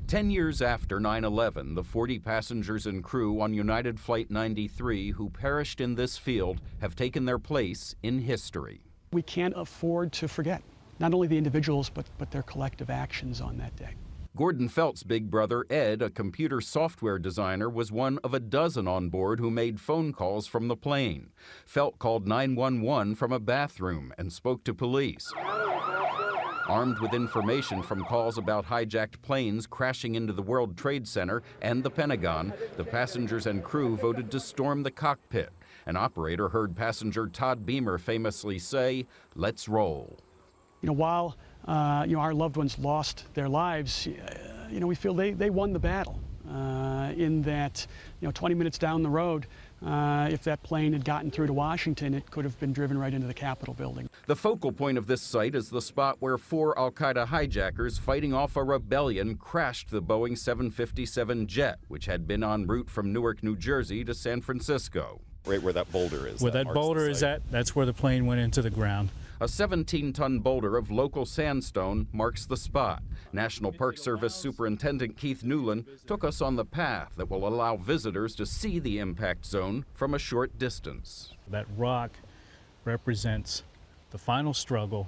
10 years after 9/11, the 40 passengers and crew on United Flight 93 who perished in this field have taken their place in history. We can't afford to forget, not only the individuals, but their collective actions on that day. Gordon Felt's big brother, Ed, a computer software designer, was one of a dozen on board who made phone calls from the plane. Felt called 911 from a bathroom and spoke to police. Armed with information from calls about hijacked planes crashing into the World Trade Center and the Pentagon, the passengers and crew voted to storm the cockpit. An operator heard passenger Todd Beamer famously say, "Let's roll." While our loved ones lost their lives, we feel they won the battle. In that, 20 minutes down the road, if that plane had gotten through to Washington, it could have been driven right into the Capitol building. The focal point of this site is the spot where 4 al-Qaeda hijackers fighting off a rebellion crashed the Boeing 757 jet, which had been en route from Newark, New Jersey to San Francisco. Right where that boulder is. Where that boulder is at, that's where the plane went into the ground. A 17-ton boulder of local sandstone marks the spot. National Park Service Superintendent Keith Newland took us on the path that will allow visitors to see the impact zone from a short distance. That rock represents the final struggle.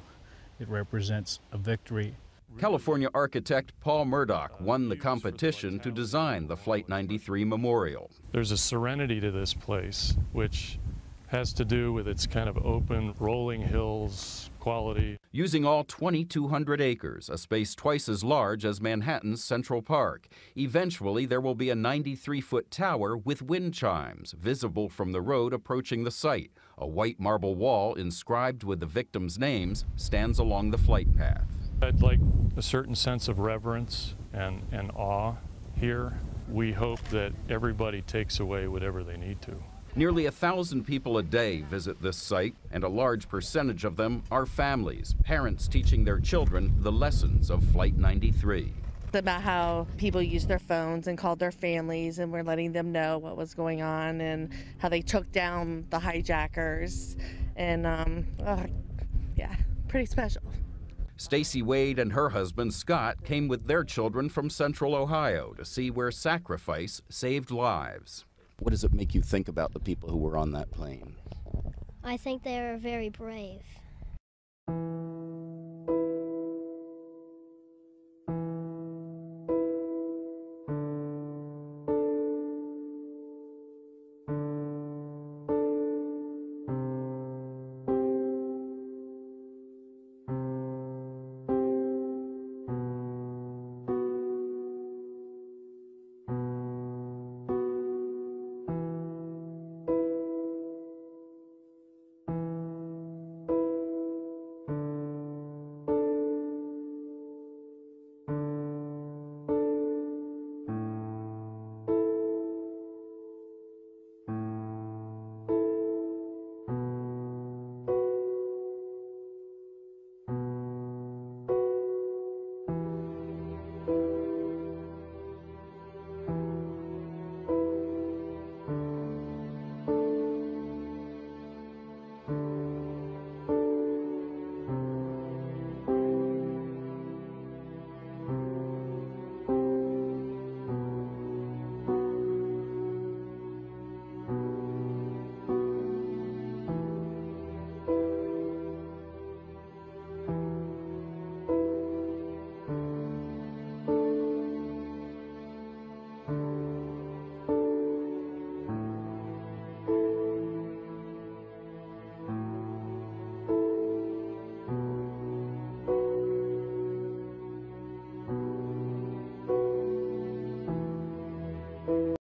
It represents a victory. California architect Paul Murdoch won the competition to design the Flight 93 memorial. There's a serenity to this place, which has to do with its kind of open, rolling hills quality. Using all 2,200 acres, a space twice as large as Manhattan's Central Park. Eventually, there will be a 93-foot tower with wind chimes visible from the road approaching the site. A white marble wall inscribed with the victims' names stands along the flight path. I'd like a certain sense of reverence and awe here. We hope that everybody takes away whatever they need to. Nearly 1,000 people a day visit this site, and a large percentage of them are families, parents teaching their children the lessons of Flight 93. About how people used their phones and called their families, and we're letting them know what was going on and how they took down the hijackers. And yeah, pretty special. Stacy Wade and her husband Scott came with their children from Central Ohio to see where sacrifice saved lives. What does it make you think about the people who were on that plane? I think they were very brave.